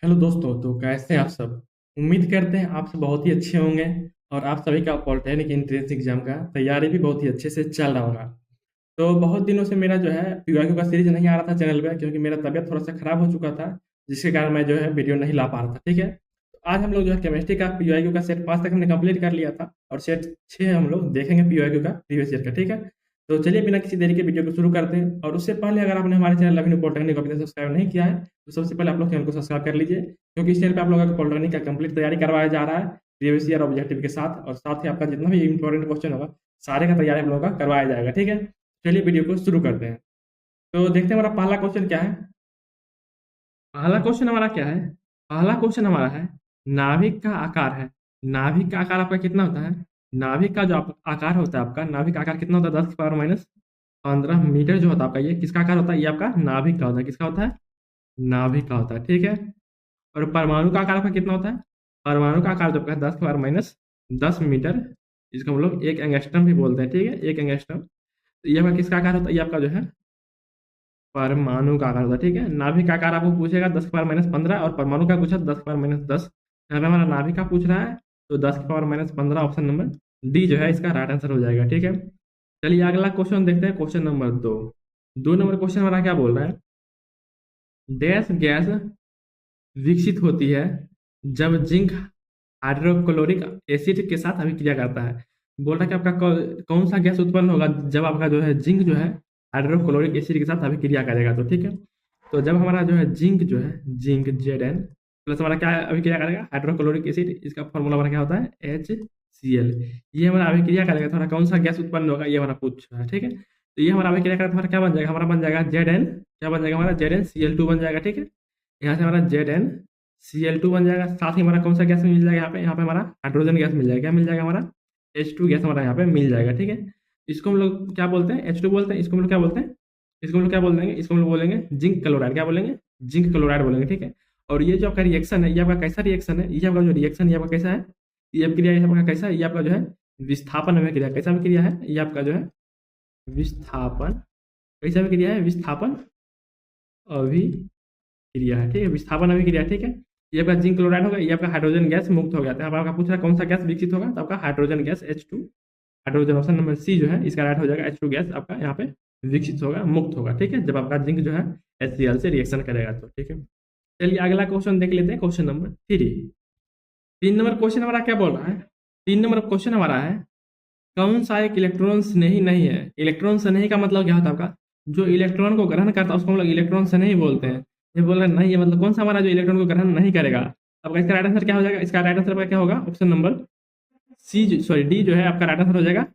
Hello दोस्तों, तो कैसे हैं आप सब। उम्मीद करते हैं आप सब बहुत ही अच्छे होंगे और आप सभी का पॉलिटेक्निक एंट्रेंस एग्जाम का तैयारी भी बहुत ही अच्छे से चल रहा होगा। तो बहुत दिनों से मेरा जो है पीवाईक्यू का सीरीज नहीं आ रहा था चैनल पे, क्योंकि मेरा तबीयत थोड़ा सा खराब हो चुका था, जिसके कारण मैं जो है वीडियो नहीं ला पा रहा था। ठीक है, तो आज हम लोग जो है केमिस्ट्री का पीवाईक्यू का सेट 5 तक हमने कंप्लीट कर लिया था और सेट 6 हम लोग देखेंगे पीवाईक्यू का प्रीवियस ईयर का। ठीक है, तो चलिए बिना किसी देरी के वीडियो को शुरू करते हैं। और उससे पहले अगर आपने हमारे चैनल अभी पॉलिटेक्निक अभी तक सब्सक्राइब नहीं किया है, तो सबसे पहले आप लोग चैनल को सब्सक्राइब कर लीजिए, क्योंकि इस चैनल पे आप लोगों को पॉलिटेक्निक का कंप्लीट तैयारी करवाया जा रहा है प्रीवियस ईयर ऑब्जेक्टिव के साथ, और साथ ही आपका जितना भी इंपॉर्टेंट क्वेश्चन होगा सारे का तैयारी हम लोगों का करवाया जाएगा। ठीक है, चलिए वीडियो को शुरू करते हैं। तो देखते हैं हमारा पहला क्वेश्चन क्या है। पहला क्वेश्चन हमारा क्या है। पहला क्वेश्चन हमारा है, नाभिक का आकार है। नाभिक का आकार आपका कितना होता है। नाभिक का जो आकार होता है, आपका नाभिक का आकार कितना होता है, 10⁻⁻15 जो होता है आपका, ये किसका आकार होता है, ये आपका नाभिक का होता है। किसका होता है, नाभिक का होता है। ठीक है, और परमाणु का आकार आपका कितना होता है। परमाणु का आकार जो आपका 10⁻⁻10 मीटर, इसको हम लोग एक एंगस्ट्रम भी बोलते हैं। ठीक है, एक एंगस्ट्रम। तो ये आपका किसका आकार होता है, ये आपका जो है परमाणु का आकार होता है। ठीक है, नाभिक का आकार आपको पूछेगा 10⁻15 और परमाणु का पूछा 10⁻10। यहाँ पे हमारा नाभिक का पूछ रहा है, तो 10⁻15 ऑप्शन नंबर डी जो है इसका राइट आंसर हो जाएगा। ठीक है, चलिए अगला क्वेश्चन देखते हैं, क्वेश्चन नंबर 2। 2 नंबर क्वेश्चन हमारा क्या बोल रहा है, डैश गैस विकसित होती है जब जिंक हाइड्रोक्लोरिक एसिड के साथ अभिक्रिया करता है। बोल रहा है कि आपका कौन सा गैस उत्पन्न होगा जब आपका जो है जिंक जो है हाइड्रोक्लोरिक एसिड के साथ अभिक्रिया करेगा। तो ठीक है, तो जब हमारा जो है जिंक जो है जिंक Zn प्लस हमारा क्या अभिक्रिया करेगा, हाइड्रोक्लोरिक एसिड, इसका फॉर्मूला हमारा क्या होता है HCl। ये हमारा अभिक्रिया करेगा तो हमारा कौन सा गैस उत्पन्न होगा, ये हमारा पूछ रहा है। ठीक है, तो ये हमारा अभिक्रिया करेगा तो हमारा क्या बन जाएगा, हमारा बन जाएगा Zn, क्या बन जाएगा हमारा ZnCl2 बन जाएगा। ठीक है, यहाँ से हमारा ZnCl2 बन जाएगा। साथ ही हमारा कौन सा गैस मिल जाएगा, यहाँ पे हमारा हाइड्रोजन गैस मिल जाएगा। क्या मिल जाएगा, हमारा H2 गैस हमारा यहाँ पे मिल जाएगा। ठीक है, इसको हम लोग क्या बोलते हैं, H2 बोलते हैं। इसको हम लोग क्या बोलते हैं, इसको हम लोग क्या बोल देंगे, इसको हम लोग बोलेंगे जिंक क्लोराइड। क्या बोलेंगे, जिंक क्लोराइड बोलेंगे। ठीक है, और ये जो आपका रिएक्शन है, ये आपका कैसा रिएक्शन है, ये आपका जो रिएक्शन ये आपका कैसा है, ये अभिक्रिया ये आपका कैसा है, ये आपका जो है विस्थापन अभिक्रिया। कैसा अभिक्रिया है, ये आपका जो है विस्थापन, कैसा अभिक्रिया है, विस्थापन अभिक्रिया है। ठीक है, विस्थापन अभिक्रिया। ठीक है, ये आपका जिंक क्लोराइड होगा, ये आपका हाइड्रोजन गैस मुक्त हो गया। तो आपका पूछ रहा है कौन सा गैस विकसित होगा, तो आपका hydrogen gas H2, hydrogen option number C जो है इसका राइट हो जाएगा। H2 गैस आपका यहाँ पे विकसित होगा, मुक्त होगा। ठीक है, जब आपका जिंक जो है HCl से रिएक्शन करेगा तो। ठीक है, चलिए अगला क्वेश्चन देख लेते हैं, क्वेश्चन नंबर 3। 3 नंबर क्वेश्चन हमारा क्या बोल रहा है। 3 नंबर क्वेश्चन हमारा है, कौन सा एक इलेक्ट्रॉन स्नेही नहीं है। इलेक्ट्रॉन स्नेही का मतलब क्या होता है आपका, जो इलेक्ट्रॉन को ग्रहण करता है उसको हम लोग इलेक्ट्रॉन स्नेही बोलते हैं। ये बोल रहे हैं नहीं है, मतलब कौन सा हमारा जो इलेक्ट्रॉन को ग्रहण नहीं करेगा। आपका इसका राइट आंसर क्या हो जाएगा, इसका राइट आंसर आपका क्या होगा, option number C, sorry D जो है आपका राइट आंसर हो जाएगा।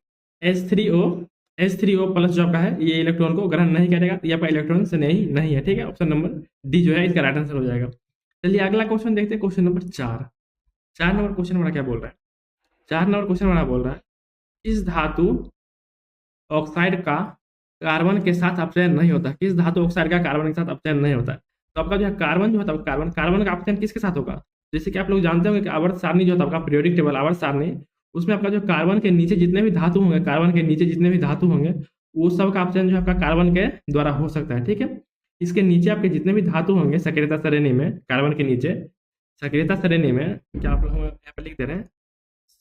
H3O प्लस जो आपका है ये इलेक्ट्रॉन को ग्रहण नहीं करेगा, ये आपका इलेक्ट्रॉन स्नेही नहीं है। ठीक है, ऑप्शन नंबर डी जो है इसका राइट आंसर हो जाएगा। चलिए अगला क्वेश्चन देखते हैं, क्वेश्चन नंबर 4। 4 नंबर क्वेश्चन हमारा क्या बोल रहा है। 4 नंबर क्वेश्चन हमारा बोल रहा है, इस धातु ऑक्साइड का कार्बन के साथ अपचयन नहीं होता। किस धातु ऑक्साइड का कार्बन के साथ अपचयन नहीं होता है। तो आपका जो है कार्बन जो होता है, कार्बन कार्बन का अपचयन किसके साथ होगा। जैसे कि आप लोग जानते होंगे कि आवर्त सारणी जो होता है आपका पीरियोडिक टेबल आवर्त सारणी, उसमें आपका जो कार्बन के नीचे जितने भी धातु होंगे, कार्बन के नीचे जितने भी धातु होंगे वो सब का अपचयन जो है आपका कार्बन के द्वारा हो सकता है। ठीक है, इसके नीचे आपके जितने भी धातु होंगे सक्रियता श्रेणी में, कार्बन के नीचे सक्रियता श्रेणी में, क्या आप लोग यहाँ पे लिख दे रहे हैं,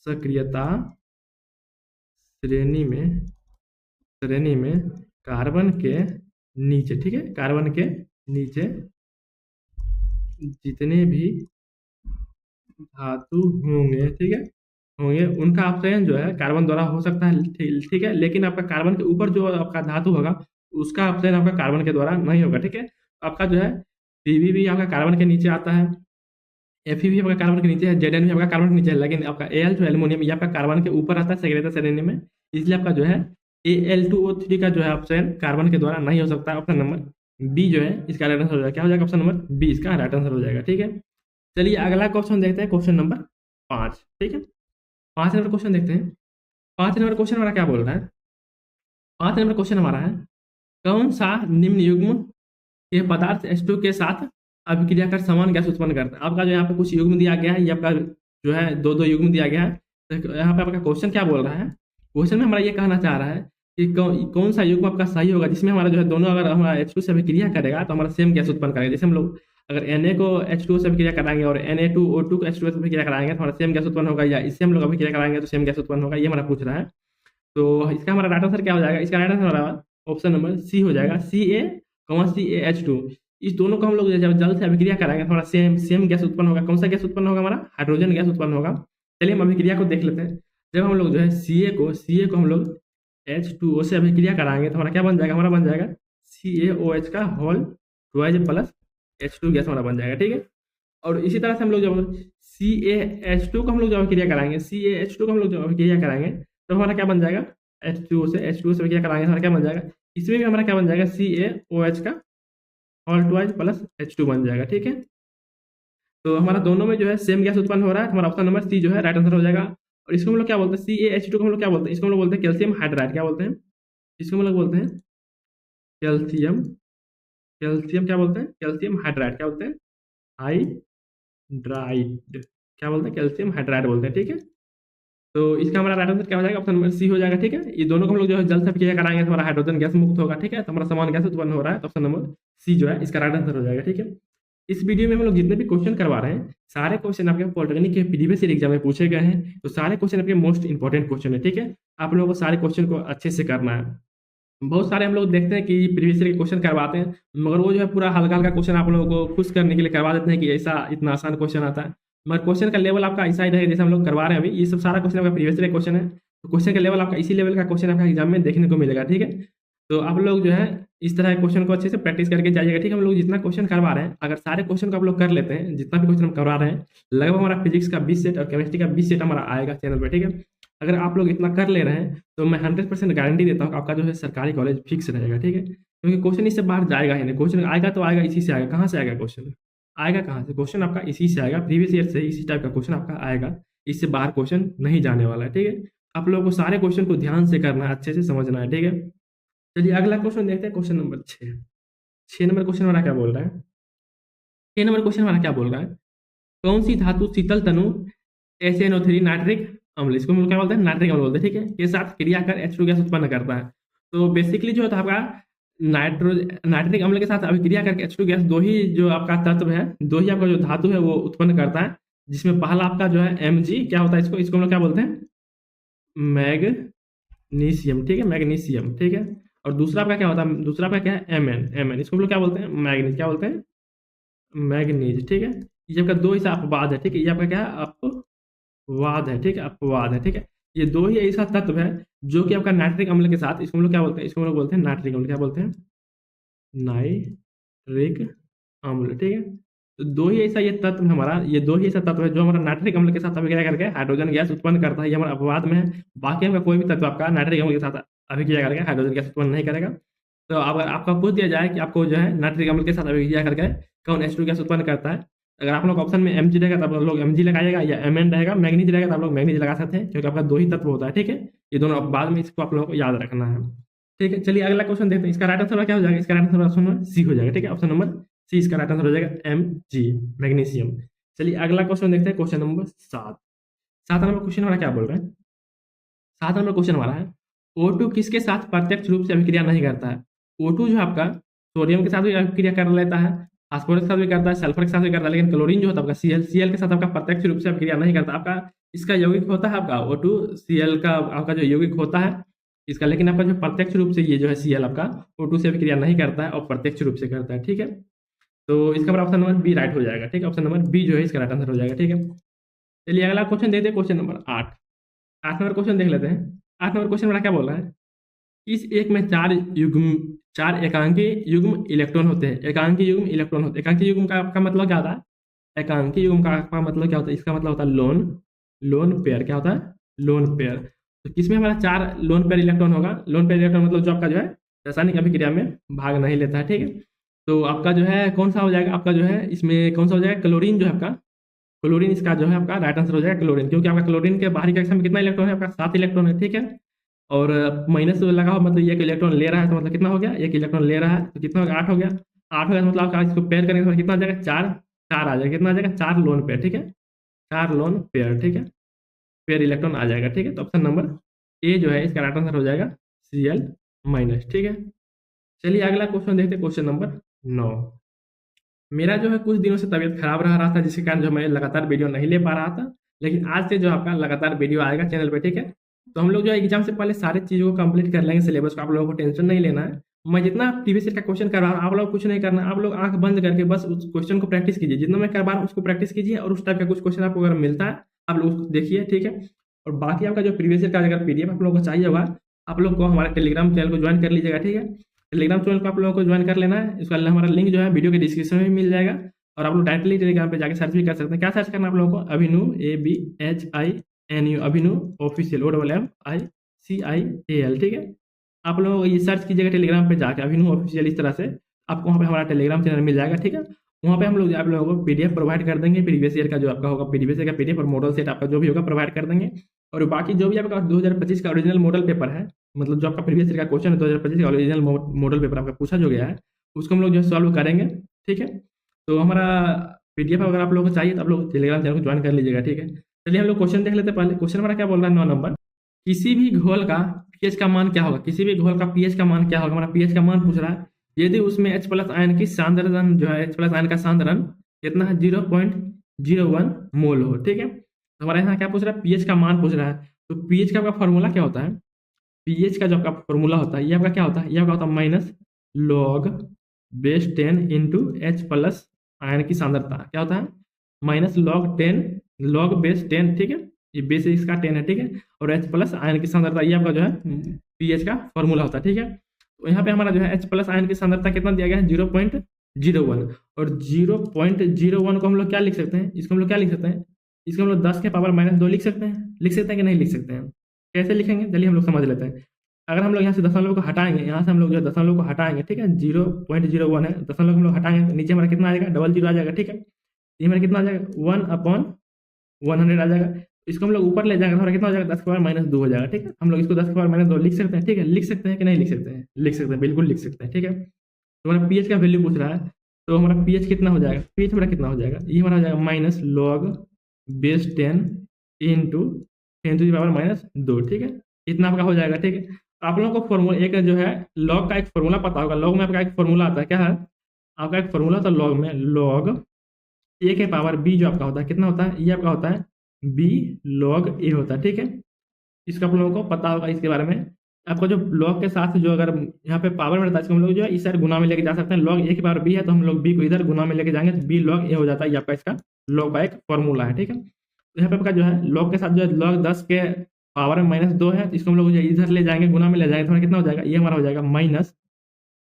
सक्रियता श्रेणी में कार्बन के नीचे। ठीक है, कार्बन के नीचे जितने भी धातु होंगे, ठीक है, होंगे उनका अपचयन जो है कार्बन द्वारा हो सकता है। ठीक है, लेकिन आपका कार्बन के ऊपर जो आपका धातु होगा उसका अपचयन आपका कार्बन के द्वारा नहीं होगा। ठीक है, आपका जो है Pb भी आपका कार्बन के नीचे आता है, Fe भी आपका कार्बन के नीचे है, Zn भी आपका कार्बन के नीचे है, लेकिन आपका Al जो एल्यूमिनियम ये आपका कार्बन के ऊपर आता है सक्रियता श्रेणी में, इसलिए आपका जो है Al2O3 का जो है अपचयन कार्बन के द्वारा नहीं हो सकता। ऑप्शन नंबर बी जो है इसका राइट आंसर हो जाएगा। क्या हो जाएगा, ऑप्शन नंबर बी इसका राइट आंसर हो जाएगा। ठीक है, चलिए अगला क्वेश्चन देखते हैं, क्वेश्चन नंबर 5। ठीक है, 5 नंबर क्वेश्चन देखते हैं। 5 नंबर क्वेश्चन हमारा क्या बोल रहा है। 5 नंबर क्वेश्चन हमारा है, कौन सा निम्न युग्म के पदार्थ H2 के साथ अभिक्रिया कर समान गैस उत्पन्न करता है। आपका जो यहाँ पे कुछ युग्म दिया गया है, ये आपका जो है दो युग्म दिया गया है। तो यहाँ पे आपका क्वेश्चन क्या बोल रहा है, क्वेश्चन में हमारा ये कहना चाह रहा है कि कौन सा युग्म आपका सही होगा जिसमें हमारा जो है दोनों अगर हमारा H2 से अभिक्रिया करेगा तो हमारा सेम गैस उत्पन्न करेगा। जैसे हम लोग अगर Na को H2O से अभिक्रिया कराएंगे और Na2O2 को H2O से अभिक्रिया कराएंगे तो हमारा सेम गैस उत्पन्न होगा, या इससे हम लोग अभिक्रिया कराएंगे तो सेम गैस उत्पन्न होगा, ये हमारा पूछ रहा है। तो इसका हमारा राइट आंसर क्या हो जाएगा? इसका राइट आंसर हमारा ऑप्शन नंबर सी हो जाएगा, CaCaH2। इस दोनों को हम लोग जब जल से अभिक्रिया कराएंगे तो हमारा सेम सेम गैस उत्पन्न होगा। कौन सा गैस उत्पन्न होगा? हमारा हाइड्रोजन गैस उत्पन्न होगा। चलिए हम अभिक्रिया को देख लेते हैं। जब हम लोग जो है CA को हम लोग H2O से अभिक्रिया कराएंगे तो हमारा क्या बन जाएगा? हमारा बन जाएगा CaOH का whole twice plus H2 gas हमारा बन जाएगा, ठीक है। और इसी तरह से हम लोग जब CaH2 को हम लोग जब अभिक्रिया कराएंगे, CaH2 को हम लोग जब अभिक्रिया कराएंगे तो हमारा क्या बन जाएगा? H2O से अभिक्रिया कराएंगे हमारा क्या बन जाएगा? इसमें भी हमारा क्या बन जाएगा? CaOH का होल ट्वाइस प्लस H2 बन जाएगा, ठीक है। तो हमारा दोनों में जो है सेम गैस उत्पन्न हो रहा है, हमारा ऑप्शन नंबर सी जो है राइट आंसर हो जाएगा। और इसको हम लोग क्या बोलते हैं? CaH2 को हम लोग क्या बोलते हैं? इसको हम लोग बोलते हैं कैल्शियम हाइड्राइड। क्या बोलते हैं? इसको हम लोग बोलते हैं कैल्शियम क्या बोलते हैं? Calcium hydride. क्या बोलते हैं? हाइड्राइड। क्या बोलते हैं? कैल्शियम हाइड्राइड बोलते हैं, ठीक है। तो इसका हमारा राइट आंसर क्या हो जाएगा? ऑप्शन नंबर सी हो जाएगा, ठीक है। ये दोनों को हम लोग जो है जल से अभिक्रिया कराएंगे तो हमारा हाइड्रोजन गैस मुक्त होगा, ठीक है। तो हमारा समान गैस उत्पन्न हो रहा है, तो ऑप्शन नंबर सी जो है इसका राइट आंसर हो जाएगा, ठीक है। इस वीडियो में हम लोग जितने भी क्वेश्चन करवा रहे हैं सारे क्वेश्चन आपके पॉलिटेक्निक के प्रीवियस ईयर एग्जाम में पूछे गए हैं। तो सारे क्वेश्चन आपके मोस्ट इंपॉर्टेंट क्वेश्चन है, ठीक है। आप लोगों को सारे क्वेश्चन को अच्छे से करना है। बहुत सारे हम लोग देखते हैं कि प्रीवियस ईयर के क्वेश्चन करवाते हैं, मगर वो जो है पूरा हल्का हल्का क्वेश्चन आप लोगों को खुश करने के लिए करवा देते हैं कि ऐसा इतना आसान क्वेश्चन आता है। मगर क्वेश्चन का लेवल आपका ऐसा ही रहेगा जैसे हम लोग करवा रहे हैं अभी। ये सब सारा क्वेश्चन आपका प्रीवियस ईयर क्वेश्चन है, तो क्वेश्चन का लेवल आपका इसी लेवल का क्वेश्चन आपका एग्जाम में देखने को मिलेगा, ठीक है। तो आप लोग जो है इस तरह के क्वेश्चन को अच्छे से प्रैक्टिस करके जाइएगा, ठीक है। हम लोग जितना क्वेश्चन करवा रहे हैं, अगर सारे क्वेश्चन को आप लोग कर लेते हैं, जितना भी क्वेश्चन हम करवा रहे हैं, लगभग हमारा फिजिक्स का 20 सेट और केमिस्ट्री का 20 सेट हमारा आएगा चैनल पर, ठीक है। अगर आप लोग इतना कर ले रहे हैं तो मैं 100% गारंटी देता हूँ आपका जो है सरकारी कॉलेज फिक्स रहेगा, ठीक है। क्योंकि क्वेश्चन इससे बाहर जाएगा ही नहीं। क्वेश्चन आएगा तो आएगा इसी से आएगा। कहाँ से आएगा क्वेश्चन? आएगा कहाँ से? क्वेश्चन आपका इसी से आएगा, प्रीवियस ईयर से इसी टाइप का क्वेश्चन आपका आएगा। इससे बाहर क्वेश्चन नहीं जाने वाला है, ठीक है। आप लोगों को सारे क्वेश्चन को ध्यान से करना है, अच्छे से समझना है, ठीक है। चलिए अगला क्वेश्चन देखते हैं, क्वेश्चन नंबर 6। 6 नंबर क्वेश्चन हमारा क्या बोल रहा है? 6 नंबर क्वेश्चन हमारा क्या बोल रहा है? कौन सी धातु शीतल तनु SnO3 नाइट्रिक अम्ल, इसको हम लोग क्या बोलते हैं? नाइट्रिक अम्ल बोलते हैं, ठीक है, के साथ क्रिया कर H2 गैस उत्पन्न करता है। तो बेसिकली जो है आपका नाइट्रिक अम्ल के साथ अभिक्रिया करके H2 गैस दो ही जो आपका तत्व है, दो ही आपका जो धातु है वो उत्पन्न करता है, जिसमें पहला आपका जो है Mg क्या होता है? इसको हम लोग क्या बोलते हैं? मैग्नीशियम, ठीक है, मैग्नीशियम, ठीक है। और दूसरा आपका क्या होता है? दूसरा आपका क्या है? Mn, इसको हम लोग क्या बोलते हैं? मैग्नीज। क्या बोलते हैं? मैग्नीज, ठीक है। ये आपका दो ऐसा अपवाद है, ठीक है। ये आपका क्या है? अपवाद है, ठीक है, अपवाद है, ठीक है। ये दो ही ऐसा तत्व है जो कि आपका नाइट्रिक अम्ल के साथ, इसको हम लोग क्या बोलते हैं? इसको हम लोग बोलते हैं नाइट्रिक अम्ल। क्या बोलते हैं? नाइट्रिक अम्ल, ठीक है। तो दो ही ऐसा ये तत्व है हमारा, ये दो ही ऐसा तत्व है जो हमारा नाइट्रिक अम्ल के साथ अभिक्रिया करके हाइड्रोजन गैस उत्पन्न करता है। ये हमारा अपवाद में है। बाकी आपका कोई भी तत्व आपका नाइट्रिक अम्ल के साथ अभिक्रिया करके हाइड्रोजन गैस उत्पन्न नहीं करेगा। तो अगर आपका पूछ दिया जाए कि आपको जो है नाइट्रिक अम्ल के साथ अभिक्रिया करके कौन H2 गैस उत्पन्न करता है, अगर आप लोग ऑप्शन में Mg रहेगा तो आप लोग Mg लगाइएगा, या Mn रहेगा, मैग्नीज रहेगा तो आप लोग मैग्नीज लगा सकते हैं, क्योंकि आपका दो ही तत्व होता है, ठीक है। ये दोनों बाद में इसको आप लोगों को याद रखना है, ठीक है। चलिए अगला क्वेश्चन देखते हैं। इसका राइट आंसर क्या हो जाएगा? इसका right answer option number C हो जाएगा, ठीक है। ऑप्शन नंबर सी इसका राइट आंसर हो जाएगा, Mg, मैग्नीशियम। चलिए अगला क्वेश्चन देखते हैं, क्वेश्चन नंबर 7। 7 नंबर क्वेश्चन हमारा क्या बोल रहे हैं? 7 नंबर क्वेश्चन हमारा है, O2 किसके साथ प्रत्यक्ष रूप से अभिक्रिया नहीं करता है? O2 जो आपका सोडियम के साथ भी अभिक्रिया कर लेता है, फास्फोरस के साथ भी करता है, सल्फर के साथ भी करता है, लेकिन क्लोरीन जो होता है आपका Cl के साथ आपका प्रत्यक्ष रूप से अभिक्रिया नहीं करता। आपका इसका यौगिक होता है आपका O2Cl का आपका जो यौगिक होता है इसका, लेकिन आपका जो प्रत्यक्ष रूप से ये जो है Cl आपका O2 से अभिक्रिया नहीं करता है और प्रत्यक्ष रूप से करता है, ठीक है। तो इसका ऑप्शन नंबर बी राइट हो जाएगा, ठीक है। ऑप्शन नंबर बी जो है इसका राइट आंसर हो जाएगा, ठीक है। चलिए अगला क्वेश्चन देखते हैं, क्वेश्चन नंबर 8। 8 नंबर क्वेश्चन देख लेते हैं। 8 नंबर क्वेश्चन हमारा क्या बोल रहा है? इस एक में चार एकांकी युग्म इलेक्ट्रॉन होते हैं। एकांकी युग्म इलेक्ट्रॉन होते हैं। एकांकी युग्म का मतलब क्या होता है? एकांकी युग्म का मतलब क्या होता है? इसका मतलब होता है लोन पेयर। क्या होता है? Lone pair. तो किसमें हमारा 4 लोन पेयर इलेक्ट्रॉन होगा? लोन पेयर इलेक्ट्रॉन मतलब जो आपका जो है रासायनिक अभिक्रिया में भाग नहीं लेता है, ठीक है। तो आपका जो है कौन सा हो जाएगा? आपका जो है इसमें कौन सा हो जाएगा? क्लोरीन जो है आपका, क्लोरीन इसका जो है आपका राइट आंसर हो जाएगा क्लोरीन, क्योंकि आपका क्लोरीन के बाहरी कक्षा में कितना इलेक्ट्रॉन है? आपका 7 इलेक्ट्रॉन है, ठीक है। और माइनस लगा हो मतलब एक इलेक्ट्रॉन ले रहा है, तो मतलब कितना हो गया? एक इलेक्ट्रॉन ले रहा है, तो कितना हो गया? 8 हो गया। 8 हो गया तो मतलब आपका इसको पेयर करेंगे तो कितना आ जाएगा? 4 आ जाएगा। कितना आ जाएगा? 4 लोन पेयर, ठीक है। 4 लोन पेयर, ठीक है, पेयर इलेक्ट्रॉन आ जाएगा, ठीक है। तो ऑप्शन नंबर ए जो है इसका राइट आंसर हो जाएगा Cl माइनस, ठीक है। चलिए अगला क्वेश्चन देखते हैं, क्वेश्चन नंबर 9। मेरा जो है कुछ दिनों से तबीयत खराब रह रहा था, जिसके कारण जो मैं लगातार वीडियो नहीं ले पा रहा था। लेकिन आज से जो आपका लगातार वीडियो आएगा चैनल पे, ठीक है। तो हम लोग जो है एग्जाम से पहले सारी चीज़ों को कंप्लीट कर लेंगे, सिलेबस को। आप लोगों को टेंशन नहीं लेना है। मैं जितना प्रीवियस ईयर का क्वेश्चन कर रहा हूँ, आप लोग कुछ नहीं करना, आप लोग आंख बंद करके बस उस क्वेश्चन को प्रैक्टिस कीजिए। जितना मैं करवा रहा हूँ उसको प्रैक्टिस कीजिए, और उस टाइप का कुछ क्वेश्चन आपको अगर मिलता है आप लोग उसको देखिए, ठीक है। और बाकी आपका जो प्रीवियस ईयर का अगर पीडीएफ आप लोगों को चाहिए होगा, आप लोग को हमारे टेलीग्राम चैनल को ज्वाइन कर लीजिएगा, ठीक है। टेलीग्राम चैनल को आप लोगों को ज्वाइन कर लेना है। इसका हमारा लिंक जो है वीडियो के डिस्क्रिप्शन में मिल जाएगा, और आप लोग डायरेक्टली टेलीग्राम पे जाकर सर्च भी कर सकते हैं। क्या सर्च करना है आप लोगों को? अभिनु, ABHINU, अभिनु ऑफिशियल, OFFICIAL, ठीक है। आप लोग ये सर्च कीजिएगा टेलीग्राम पे जाके अभिनु ऑफिशियल, इस तरह से आपको वहाँ पे हमारा टेलीग्राम चैनल मिल जाएगा, ठीक है। वहाँ पे हम लोग आप लोगों को पीडीएफ प्रोवाइड कर देंगे, प्रीवियस ईयर का जो आपका होगा प्रीवियस ईयर का पीडीएफ और मॉडल सेट आपका जो भी होगा प्रोवाइड कर देंगे। और बाकी जो भी आपका 2025 का ओरिजिनल मॉडल पेपर है, मतलब जो आपका प्रीवियस ईयर का क्वेश्चन है 2025 का ओरिजिनल मॉडल पेपर आपका पूछा जो गया है, उसको हम लोग जो है सॉल्व करेंगे, ठीक है। तो हमारा पीडीएफ अगर आप लोगों को चाहिए तो आप लोग टेलीग्राम चैनल को ज्वाइन कर लीजिएगा, ठीक है। चलिए हम लोग क्वेश्चन देख लेते हैं। पहले क्वेश्चन हमारा क्या बोल रहा है, 9 नंबर। किसी भी घोल का पीएच का मान क्या होगा? किसी भी घोल का पीएच का मान क्या होगा? हमारा पीएच का मान पूछ रहा है। यदि उसमें H प्लस आयन की सांद्रण जो है, H प्लस आयन का सांद्रण कितना है? 0.01 मोल हो, ठीक है। तो हमारे यहाँ क्या पूछ रहा है? पीएच का मान पूछ रहा है। तो पीएच का आपका फॉर्मूला क्या होता है? पीएच का जो आपका फॉर्मूला होता है, ये आपका क्या होता है? ये आपका होता है minus log base 10 into H plus ion की सांद्रता। क्या होता है? माइनस लॉग 10 लॉग बेस 10, ठीक है। ये बेस इसका 10 है, ठीक है। और एच प्लस आयन की सांद्रता, ये आपका जो है पीएच का फॉर्मूला होता है, ठीक है। तो यहाँ पे हमारा जो है एच प्लस आयन की सांद्रता कितना दिया गया है? 0.01। और 0.01 को हम लोग क्या लिख सकते हैं? इसको हम लोग क्या लिख सकते हैं? इसको हम लोग 10 के पावर -2 लिख सकते हैं। लिख सकते हैं कि नहीं लिख सकते हैं? कैसे लिखेंगे चलिए हम लोग समझ लेते हैं। अगर हम लोग यहाँ से दशमलव को हटाएंगे, यहाँ से हम लोग जो है दशमलव को हटाएंगे, ठीक है। 0.01 है, दशमलव हम लोग हटाएंगे तो नीचे हमारा कितना आ जाएगा? डबल जीरो आ जाएगा, ठीक है। ये हमारा कितना आ जाएगा? 1/100 आ जाएगा। इसको हम लोग ऊपर ले जाएंगे तो हमारा कितना हो जाएगा? 10 के पावर -2 हो जाएगा, ठीक है। हम लोग इसको 10 के पावर -2 लिख सकते हैं, ठीक है। लिख सकते हैं कि नहीं लिख सकते हैं? लिख सकते हैं, बिल्कुल लिख सकते हैं, ठीक है। तो हमारा पीएच का वैल्यू पूछ रहा है, तो हमारा पीएच कितना हो जाएगा? पीएच हमारा कितना हो जाएगा? ये हमारा हो जाएगा माइनस लॉग बेस 10 इंटू 10⁻², ठीक है। इतना आपका हो जाएगा, ठीक है। आप लोगों को फॉर्मूला एक जो है लॉग का एक फॉर्मूला पता होगा। लॉग में आपका एक फॉर्मूला आता है, क्या है? आपका एक फॉर्मूला होता है लॉग में, लॉग ए के पावर बी जो आपका होता है, कितना होता है? ये आपका होता है बी लॉग ए होता है, ठीक है। इसका आप लोगों को पता होगा इसके बारे में। आपको जो लॉग के साथ जो अगर यहाँ पे पावर मिलता है, इसको हम लोग जो है इस साइड गुना में लेके जा सकते हैं। लॉग ए के पावर बी है तो हम लोग बी को इधर गुना में लेके जाएंगे तो बी लॉग ए हो जाता है। ये आपका इसका लॉग का एक फॉर्मूला है, ठीक है। तो यहाँ पे आपका जो है लॉग के साथ जो है लॉग 10 के पावर में -2 है, इसको हम लोग जो इधर ले जाएंगे गुना में ले जाएंगे तो हमारा कितना हो जाएगा? ये हमारा हो जाएगा माइनस,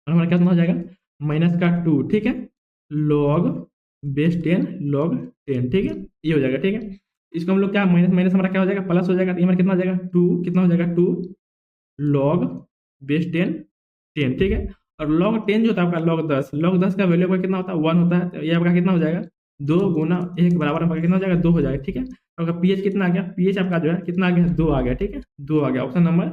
और हमारा कितना हो जाएगा? माइनस का 2, ठीक है। लॉग बेस 10 लॉग 10, ठीक है। ये हो जाएगा, ठीक है। इसको हम लोग क्या माइनस माइनस हमारा क्या हो जाएगा? प्लस हो जाएगा। तो ये हमारा कितना हो जाएगा? 2, कितना हो जाएगा? 2 लॉग बेस 10 10, ठीक है। और लॉग 10 जो होता है आपका लॉग 10 का वैल्यू आपका कितना होता है? 1 होता है। तो ये आपका कितना हो जाएगा? 2 गुना 1 बराबर आपका कितना हो जाएगा? 2 हो जाएगा, ठीक है। आपका पीएच कितना आ गया? पीएच आपका जो है कितना आ गया? 2 आ गया, ठीक है। 2 आ गया। ऑप्शन नंबर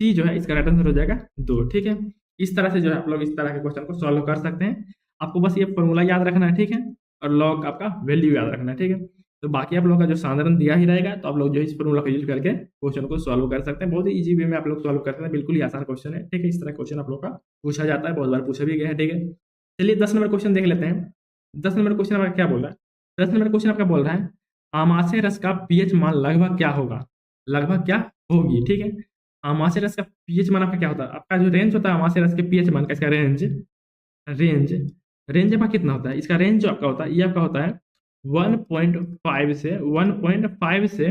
सी जो है इसका राइट आंसर हो जाएगा 2, ठीक है। इस तरह से जो है आप लोग इस तरह के क्वेश्चन को सॉल्व कर सकते हैं। आपको बस ये फॉर्मूला याद रखना है, ठीक है। और लॉग आपका वैल्यू याद रखना है, ठीक है। तो बाकी आप लोगों का जो सांद्रण दिया ही रहेगा, तो आप लोग जो इस फॉर्मूला का यूज करके क्वेश्चन को सॉल्व कर सकते हैं। बहुत ही इजी वे में आप लोग सॉल्व करते हैं, बिल्कुल ही आसान क्वेश्चन है, ठीक है। इस तरह क्वेश्चन आप लोग का पूछा जाता है, बहुत बार पूछा भी गया है, ठीक है। चलिए 10 नंबर क्वेश्चन देख लेते हैं। 10 नंबर क्वेश्चन आपका क्या बोल रहा है? 10 नंबर क्वेश्चन आपका बोल रहा है आमाशय रस का पीएच मान लगभग क्या होगा? लगभग क्या होगी, ठीक है। आमाशय रस का पीएच मान आपका क्या होता है? आपका जो रेंज होता है आमाशय रस के पीएच मान का, इसका रेंज आपका कितना होता है? इसका रेंज जो आपका होता है ये आपका होता है 1.5 से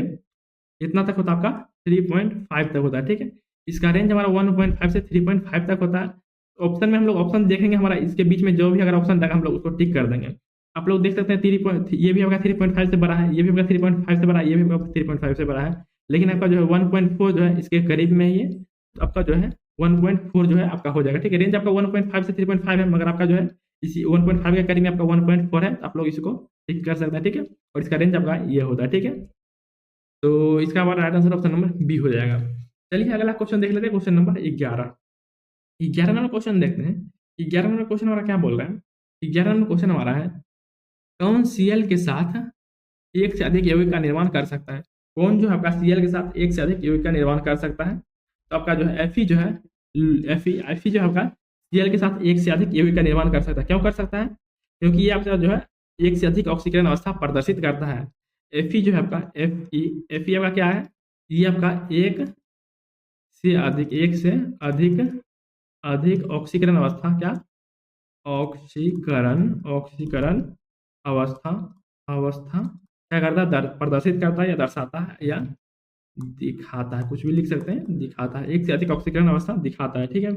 इतना तक होता है आपका 3.5 तक होता है, ठीक है। इसका रेंज हमारा 1.5 से 3.5 तक होता है। ऑप्शन में हम लोग ऑप्शन देखेंगे, हमारा इसके बीच में जो भी अगर ऑप्शन रहेगा हम लोग उसको टिक कर देंगे। आप लोग देख सकते हैं ये भी आपका 3.5 से बड़ा है, ये भी आपका 3.5 से बड़ा है, ये भी आपका 3.5 से बड़ा है। लेकिन आपका जो है 1.4 जो है इसके करीब में ही है, तो आपका जो है 1.4 जो है आपका हो जाएगा, ठीक है। रेंज आपका 1.5 से 3.5 है, मगर आपका जो है इसी 1.5 के करीब में आपका 1.4 है, तो आप लोग इसको टिक कर सकते हैं, ठीक है। और इसका रेंज आपका ये होता है, ठीक है। तो इसका हमारा right answer option number B हो जाएगा। चलिए अगला क्वेश्चन देख लेते हैं, क्वेश्चन नंबर 11। 11 नंबर क्वेश्चन देखते हैं। 11 नंबर क्वेश्चन हमारा क्या बोल रहा है? 11 नंबर क्वेश्चन हमारा है कौन Cl के साथ एक से अधिक यौगिक का निर्माण कर सकता है? कौन जो है आपका Cl के साथ एक से अधिक यौगिक का निर्माण कर सकता है? तो आपका जो है Fe जो है Fe जो है आपका Cl के साथ एक से अधिक यौगिक का निर्माण कर सकता है। क्यों कर सकता है? क्योंकि ये आपका जो है एक से अधिक ऑक्सीकरण अवस्था प्रदर्शित करता है। Fe जो है आपका Fe आपका क्या है, ये आपका एक से अधिक ऑक्सीकरण अवस्था, क्या ऑक्सीकरण अवस्था क्या करता है, प्रदर्शित करता है या दर्शाता है या दिखाता है, कुछ भी लिख सकते हैं, दिखाता है, एक से अधिक ऑक्सीकरण अवस्था दिखाता है। ठीक है,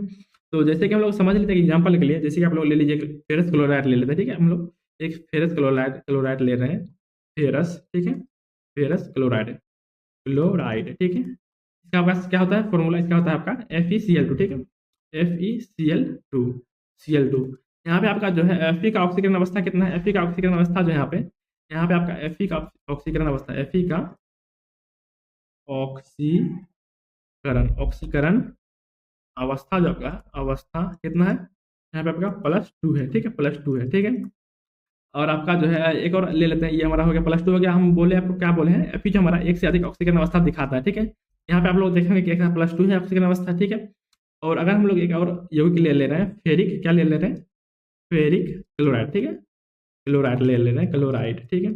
तो जैसे कि हम लोग समझ लेते हैं एग्जाम्पल के लिए, जैसे कि आप लोग ले लीजिए फेरस क्लोराइड ले लेते हैं। ठीक है, हम लोग एक फेरस क्लोराइड ले रहे हैं, फेरस, ठीक है, फेरस क्लोराइड, ठीक है, इसका पास क्या होता है फॉर्मूला, इसका होता है आपका FeCl2, ठीक है, FeCl2 यहाँ पे आपका जो है Fe का ऑक्सीकरण अवस्था कितना है, Fe का ऑक्सीकरण अवस्था जो यहाँ पे आपका Fe का ऑक्सीकरण अवस्था, Fe का ऑक्सीकरण अवस्था जो आपका अवस्था कितना है, यहाँ पे आपका +2 है। ठीक है, +2 है। ठीक है, और आपका जो है एक और ले लेते हैं, ये हमारा हो गया +2 हो गया। हम बोले आपको क्या बोले हैं, Fe जो हमारा एक से अधिक ऑक्सीकरण अवस्था दिखाता है। ठीक है, यहाँ पे आप लोग देखेंगे कि +2 है ऑक्सीकरण अवस्था। ठीक है, और अगर हम लोग एक और यौगिक ले रहे हैं, फेरिक, क्या ले रहे हैं, फेरिक क्लोराइड। ठीक है, क्लोराइड ले रहे हैं, क्लोराइड। ठीक है,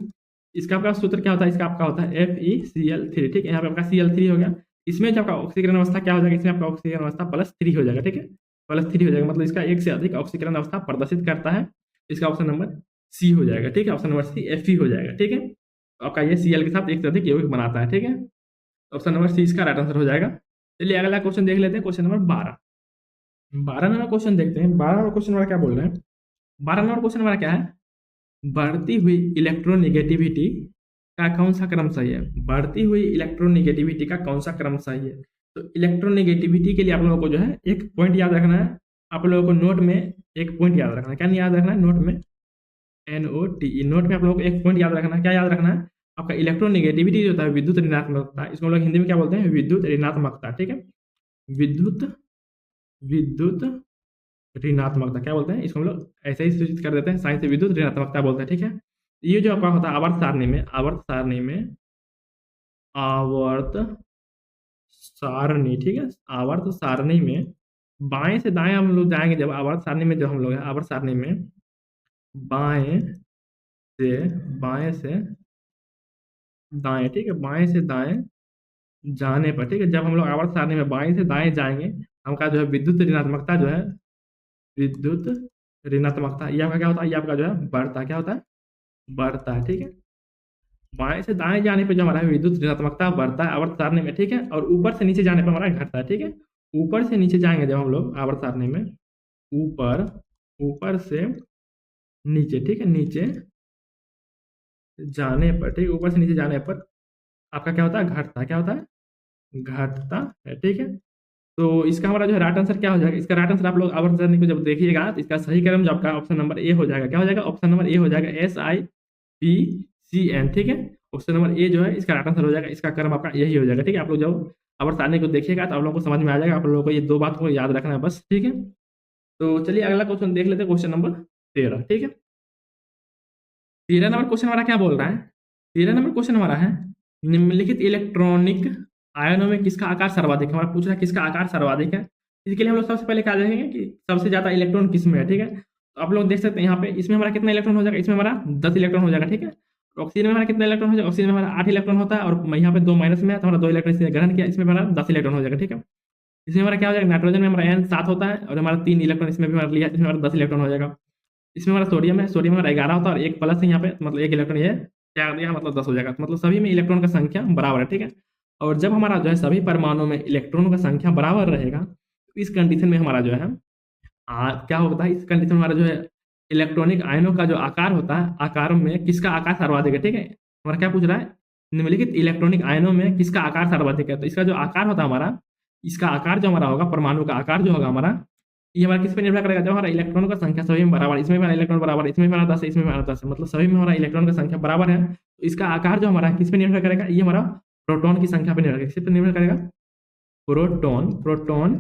इसका आपका सूत्र क्या होता है, इसका आपका होता है FeCl3। ठीक है, यहाँ पे आपका Cl3 हो गया। इसमें जो आपका ऑक्सीकरण अवस्था क्या हो जाएगा, इसमें आपका ऑक्सीकरण अवस्था +3 हो जाएगा। ठीक है, +3 हो जाएगा, मतलब इसका एक से अधिक ऑक्सीकरण अवस्था प्रदर्शित करता है। इसका ऑप्शन नंबर सी हो जाएगा। ठीक है, ऑप्शन नंबर सी Fe हो जाएगा। ठीक है, तो आपका ये Cl के साथ एक से अधिक यौगिक बनाता है। ठीक है, ऑप्शन नंबर सी इसका राइट आंसर हो जाएगा। चलिए अगला क्वेश्चन देख लेते हैं, क्वेश्चन नंबर 12 नंबर क्वेश्चन देखते हैं। 12 नंबर क्वेश्चन हमारा क्या बोल रहे हैं, 12 नंबर क्वेश्चन हमारा क्या है, बढ़ती हुई इलेक्ट्रोनेगेटिविटी का कौन सा क्रम सही है, बढ़ती हुई इलेक्ट्रोनेगेटिविटी का कौन सा क्रम सही है। तो इलेक्ट्रोनेगेटिविटी के लिए आप लोगों को जो है एक पॉइंट याद रखना है, आप लोगों को नोट में एक पॉइंट याद रखना है। क्या नहीं याद रखना है, नोट में NOTE, नोट में आप लोगों को एक पॉइंट याद रखना है। क्या याद रखना है, आपका इलेक्ट्रोनेगेटिविटी जो होता है, विद्युत ऋणात्मकता, इसको हम लोग हिंदी में क्या बोलते हैं, विद्युत ऋणात्मकता। ठीक है, विद्युत ऋणात्मकता क्या बोलते हैं, इसको हम लोग ऐसे ही सूचित कर देते हैं, साइंस से विद्युत ऋणात्मकता बोलते हैं। ठीक है, ये जो आपका होता है आवर्त सारणी में, ठीक है, आवर्त सारणी में बाएं से दाएं हम लोग जाएंगे, जब आवर्त सारणी में जो हम लोग हैं, आवर्त सारणी में बाएं से दाएं, ठीक है, बाएं से दाएं जाने पर, ठीक है, जब हम लोग आवर्त सारणी में बाएं से दाएं जाएंगे, हमका जो है विद्युत ऋणात्मकता जो है, विद्युत ऋणात्मकता, ये आपका क्या होता है, ये आपका जो है बढ़ता है, क्या होता है, बढ़ता है। ठीक है, बाएं से दाएं जाने पे जो हमारा विद्युत ऋणात्मकता बढ़ता है आवर्त सारणी में। ठीक है, और ऊपर से नीचे जाने पर हमारा घटता है। ठीक है, ऊपर से नीचे जाएंगे जब हम लोग आवर्त सारणी में, ऊपर से नीचे, ठीक है, नीचे जाने पर, ठीक है, ऊपर से नीचे जाने पर आपका क्या होता है, घटता है, क्या होता है, घटता है। ठीक है, तो इसका हमारा जो है राइट आंसर क्या हो जाएगा, इसका राइट आंसर आप लोग आवर्त सारणी को जब देखिएगा तो इसका सही क्रम जो आपका ऑप्शन नंबर ए हो जाएगा। क्या हो जाएगा, ऑप्शन नंबर ए हो जाएगा, SIPCN। ठीक है, ऑप्शन नंबर ए जो है इसका राइट आंसर हो जाएगा, इसका क्रम आपका यही हो जाएगा। ठीक है, आप लोग जब आवर्त सारणी को देखिएगा तो आप लोगों को समझ में आ जाएगा, आप लोगों को ये दो बात को याद रखना है बस। ठीक है, तो चलिए अगला क्वेश्चन देख लेते हैं, क्वेश्चन नंबर 13। ठीक है, 13 नंबर क्वेश्चन हमारा क्या बोल रहा है, 13 नंबर क्वेश्चन हमारा है, निम्नलिखित इलेक्ट्रॉनिक आयनों में किसका आकार सर्वाधिक है, हमारा पूछ रहा है किसका आकार सर्वाधिक है। इसके लिए हम लोग सबसे पहले क्या देखेंगे कि सबसे ज्यादा इलेक्ट्रॉन किस में है। ठीक है, तो आप लोग देख सकते हैं यहाँ पे, इसमें हमारा कितना इलेक्ट्रॉन हो जाएगा, इसमें हमारा 10 इलेक्ट्रॉन हो जाएगा। ठीक है, ऑक्सीजन में हमारा कितना इलेक्ट्रॉन हो जाएगा, ऑक्सीजन में हमारा 8 इलेक्ट्रॉन होता है, और यहाँ पे 2 माइनस में है तो हमारा 2 इलेक्ट्रॉन इसने ग्रहण किया, इसमें हमारा 10 इलेक्ट्रॉन हो जाएगा। ठीक है, इसमें हमारा क्या हो जाएगा, नाइट्रोजन में हमारा N 7 होता है, और हमारा 3 इलेक्ट्रॉन इसमें भी हमारा लिया, इसमें हमारा 10 इलेक्ट्रॉन हो जाएगा। इसमें हमारा सोडियम है, सोडियम हमारा 11 होता है, और एक प्लस है यहाँ पे, मतलब 1 इलेक्ट्रॉन ये क्या कर दिया, मतलब 10 हो जाएगा, मतलब सभी में इलेक्ट्रॉन का संख्या बराबर है। ठीक है, और जब हमारा जो है सभी परमाणु में इलेक्ट्रॉनों का संख्या बराबर रहेगा, तो इस कंडीशन में हमारा जो है क्या होता है, इस कंडीशन में हमारा जो है इलेक्ट्रॉनिक आयनों का जो आकार होता है, आकार में किसका आकार सर्वाधिक है। ठीक है, हमारा क्या पूछ रहा है, निम्नलिखित इलेक्ट्रॉनिक आयनों में किसका आकार सर्वाधिक है, तो इसका जो आकार होता है हमारा, इसका आकार जो हमारा होगा, परमाणु का आकार जो होगा हमारा, ये हमारा किस पे निर्भर करेगा, जब हमारा इलेक्ट्रॉनों का संख्या सभी में बराबर, इसमें हमारा इलेक्ट्रॉन बराबर, इसमें हमारा 10 है, इसमें हमारा 10 है, मतलब सभी में हमारा इलेक्ट्रॉन का संख्या बराबर है, तो इसका आकार जो हमारा किस पे निर्भर करेगा, ये हमारा प्रोटॉन की संख्या पर निर्भर करेगा, किस पे निर्भर करेगा, प्रोटॉन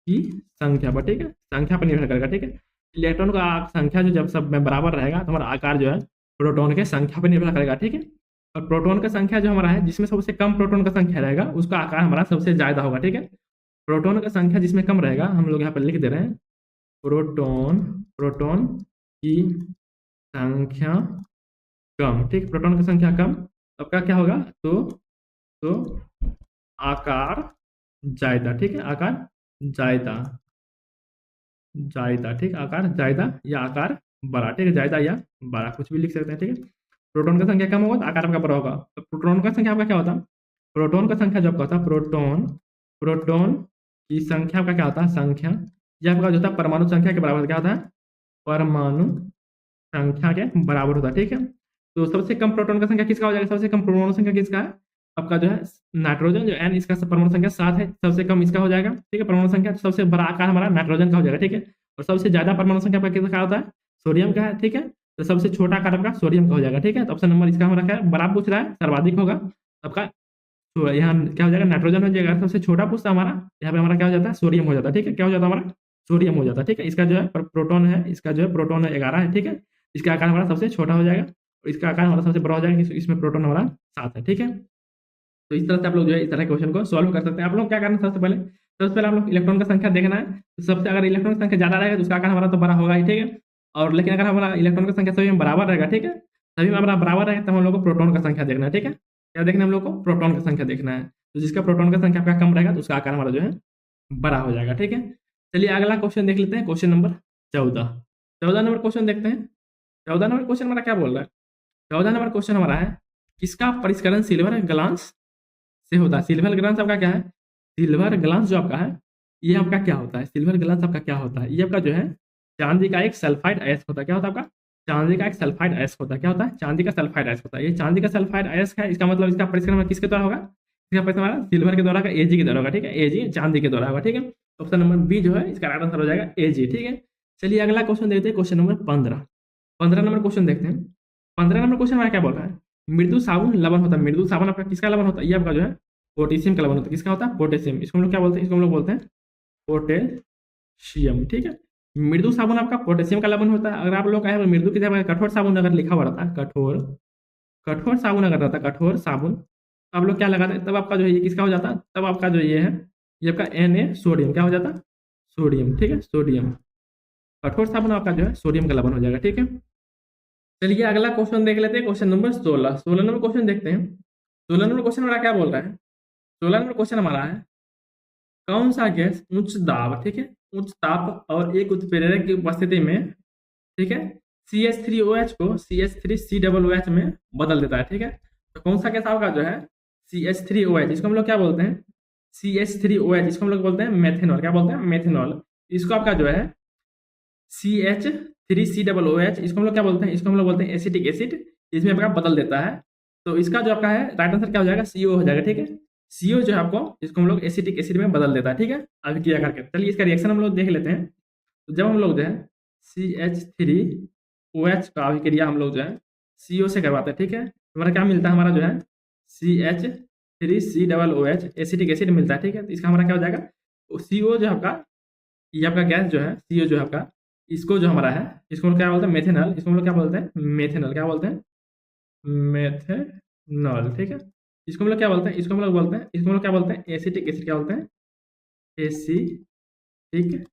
की संख्या पर। ठीक है, संख्या पर निर्भर करेगा। ठीक है, इलेक्ट्रॉन का संख्या जो जब सब में बराबर रहेगा तो हमारा आकार जो है प्रोटॉन के संख्या पर निर्भर करेगा। ठीक है, और प्रोटॉन का संख्या जो हमारा है, जिसमें सबसे कम प्रोटॉन का संख्या रहेगा उसका आकार हमारा सबसे ज्यादा होगा। ठीक है, प्रोटॉन का संख्या जिसमें कम रहेगा, हम लोग यहाँ पर लिख दे रहे हैं, प्रोटॉन की संख्या कम, ठीक, प्रोटॉन की संख्या कम, तब का क्या होगा? तो आकार ज्यादा, ठीक है, आकार ज्यादा, ज्यादा, ठीक, आकार ज्यादा या आकार बड़ा, ठीक है, ज्यादा या बड़ा कुछ भी लिख सकते हैं, ठीक है। प्रोटॉन का संख्या कम होगा तो आकार आपका बड़ा होगा। तो प्रोटॉन का संख्या आपका क्या होता है? प्रोटॉन का संख्या जो आपका होता है, प्रोटॉन प्रोटॉन की संख्या आपका क्या होता है? संख्या, यह आपका जो होता है परमाणु संख्या के बराबर क्या होता है? परमाणु संख्या के बराबर होता है, ठीक है। तो सबसे कम प्रोटॉन का संख्या किसका हो जाएगा? सबसे कम परमाणु संख्या किसका है? आपका जो है नाइट्रोजन, जो एन, इसका परमाणु संख्या 7 है, सबसे कम इसका हो जाएगा, ठीक है, परमाणु संख्या। सबसे बड़ा आकार हमारा नाइट्रोजन का हो जाएगा, ठीक है। और सबसे ज्यादा परमाणु संख्या आपका किसका होता है? सोडियम का है, ठीक है। तो सबसे छोटा आकार आपका सोडियम का हो जाएगा, ठीक है। तो ऑप्शन नंबर इसका हमारा क्या है? बड़ा पूछ रहा है, सर्वाधिक होगा आपका। तो यहाँ क्या हो जाएगा? नाइट्रोजन हो जाएगा। सबसे छोटा पूछता हमारा, यहाँ पे हमारा क्या हो जाता है? सोडियम हो जाता है, ठीक है। क्या हो जाता है हमारा? सोडियम हो जाता है, ठीक है। इसका जो है प्रोटॉन है, इसका जो है प्रोटॉन है 11 है, ठीक है। इसका आकार हमारा सबसे छोटा हो जाएगा और इसका आकार हमारा सबसे बड़ा हो जाएगा, इसमें प्रोटॉन हमारा 7 है, ठीक है। तो इस तरह से आप लोग जो है इस तरह के क्वेश्चन को सॉल्व कर सकते हैं। आप लोग क्या करना है? सबसे पहले आप लोग इलेक्ट्रॉन का संख्या देखना है। तो सबसे अगर इलेक्ट्रॉन की संख्या ज्यादा रहेगा तो उसका आकार हमारा तो बड़ा होगा ही, ठीक है। और लेकिन अगर हमारा इलेक्ट्रॉन की संख्या सभी में बराबर रहेगा, ठीक है, सभी में हमारा बराबर रहेगा, तो हम लोग को प्रोटॉन का संख्या देखना है, ठीक है। क्या देखना है हम लोग को? प्रोटॉन की संख्या देखना है। तो जिसका प्रोटॉन का संख्या आपका कम रहेगा तो उसका आकार हमारा जो है बड़ा हो जाएगा, ठीक है। चलिए अगला क्वेश्चन देख लेते हैं, क्वेश्चन नंबर 14। 14 नंबर क्वेश्चन देखते हैं। 14 नंबर क्वेश्चन हमारा क्या बोल रहा है? 14 नंबर क्वेश्चन हमारा है, किसका परिष्करण सिल्वर ग्लास से होता है? सिल्वर ग्लास आपका क्या है? सिल्वर ग्लास जो आपका है, ये आपका क्या होता है? सिल्वर ग्लास आपका क्या होता है? ये आपका जो है चांदी का एक सल्फाइड अयस्क होता है। क्या होता है आपका? चांदी का एक सल्फाइड अयस्क होता है। क्या होता है? चांदी का सल्फाइड अयस्क होता है। ये चांदी का सल्फाइड अयस्क है, इसका मतलब इसका परिष्करण किसके द्वारा होगा? इसका परिष्करण हमारा सिल्वर के द्वारा होगा, एजी के द्वारा होगा, ठीक है। एजी चांदी के द्वारा होगा, ठीक है। ऑप्शन नंबर बी जो है इसका राइट आंसर हो जाएगा एजी, ठीक है। चलिए अगला क्वेश्चन देखते हैं, क्वेश्चन नंबर 15। 15 नंबर क्वेश्चन देखते हैं। 15 नंबर क्वेश्चन हमारा क्या बोल रहा है? मृदु साबुन लवण होता है। मृदु साबुन आपका किसका लवण होता है? ये आपका जो है पोटेशियम का लवण होता है। किसका होता है? पोटेशियम। इसको हम लोग क्या बोलते हैं? इसको हम लोग बोलते हैं पोटेशियम, ठीक है। मृदु साबुन आपका पोटेशियम का लवण होता है। अगर आप लोग कहें मृदु की जगह कठोर साबुन अगर लिखा हुआ रहता है, कठोर कठोर साबुन अगर रहता है, कठोर साबुन, तो आप लोग क्या लगाते हैं? तब आपका जो ये किसका हो जाता? तब आपका जो ये है, ये आपका Na सोडियम क्या हो जाता? सोडियम, ठीक है, सोडियम। कठोर साबुन आपका जो है सोडियम का लवण हो जाएगा, ठीक है। चलिए अगला क्वेश्चन देख लेते हैं, क्वेश्चन नंबर 16। 16 नंबर क्वेश्चन देखते हैं। 16 नंबर क्वेश्चन हमारा क्या बोल रहा है? 16 नंबर क्वेश्चन हमारा है, कौन सा गैस उच्च दाब, ठीक है, उच्च ताप और एक उत्प्रेरक की उपस्थिति में, ठीक है, CH3OH को CH3COOH में बदल देता है, ठीक है। तो कौन सा गैस आपका जो है CH3OH, इसको हम लोग क्या बोलते हैं? CH3OH, इसको हम लोग बोलते हैं मेथेनॉल। क्या बोलते हैं? मेथेनॉल। इसको आपका जो है CH3COOH, इसको हम लोग क्या बोलते हैं? इसको हम लोग बोलते हैं एसिटिक एसिड, इसमें आपका बदल देता है। तो इसका जो आपका है राइट आंसर क्या हो जाएगा? CO हो जाएगा, ठीक है। CO जो है आपको, इसको हम लोग एसिटिक एसिड में बदल देता है, ठीक है, अभिक्रिया करके। चलिए इसका रिएक्शन हम लोग देख लेते हैं। तो जब हम लोग जो है CH3OH का अभिक्रिया हम लोग जो है CO से करवाते हैं, ठीक है, तो हमारा क्या मिलता है? हमारा जो है CH3COOH एसिटिक एसिड मिलता है, ठीक है। तो इसका हमारा क्या हो जाएगा? CO जो है आपका, ये आपका गैस जो है CO जो है आपका, इसको जो हमारा है, इसको हम लोग क्या बोलते हैं? मेथेनॉल। इसको हम लोग क्या बोलते हैं? मेथेनॉल। क्या बोलते हैं? मेथेनॉल, ठीक है। इसको हम लोग क्या बोलते हैं? इसको हम लोग बोलते हैं, इसको हम लोग क्या बोलते हैं? Acetic acid. क्या बोलते हैं? एसिटिक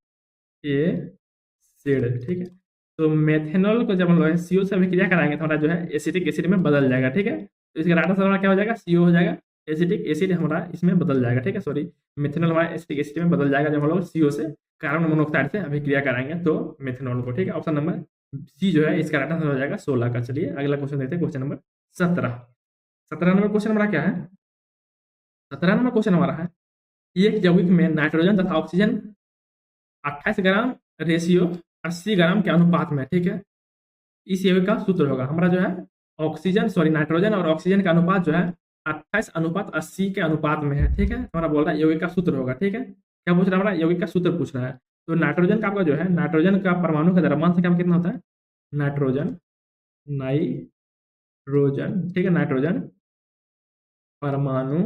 एसिड, ठीक है। तो मेथेनॉल को जब हम लोग CO से अभिक्रिया कराएंगे तो हमारा जो है एसिटिक एसिड में बदल जाएगा, ठीक है। तो इसका राइट आंसर हमारा क्या हो जाएगा? CO हो जाएगा। एसिटिक एसिड हमारा इसमें बदल जाएगा, ठीक है, सॉरी, मेथेनॉल हमारा एसिटिक एसिड में बदल जाएगा जब हम लोग CO से कार्बन मोनोऑक्साइड से अभिक्रिया कराएंगे तो मेथेनॉल को, ठीक है। ऑप्शन नंबर सी जो है इसका राइट आंसर हो जाएगा 16 का। चलिए अगला क्वेश्चन देखते हैं, क्वेश्चन नंबर 17। 17 नंबर क्वेश्चन हमारा क्या है? 17 नंबर क्वेश्चन हमारा है, एक यौगिक में नाइट्रोजन तथा ऑक्सीजन 28 ग्राम रेशियो 80 ग्राम के अनुपात में, ठीक है, इस यौगिक का सूत्र होगा। हमारा जो है ऑक्सीजन, सॉरी, नाइट्रोजन और ऑक्सीजन का अनुपात जो है 28:80 के अनुपात में है, ठीक है। हमारा बोल रहा है यौगिक का सूत्र होगा, ठीक है। क्या पूछ रहा है? हमारा यौगिक का सूत्र पूछ रहा है। तो नाइट्रोजन का आपका जो है, नाइट्रोजन का परमाणु का द्रव्यमान संख्या कितना होता है? नाइट्रोजन, नाइट्रोजन, ठीक है, नाइट्रोजन परमाणु,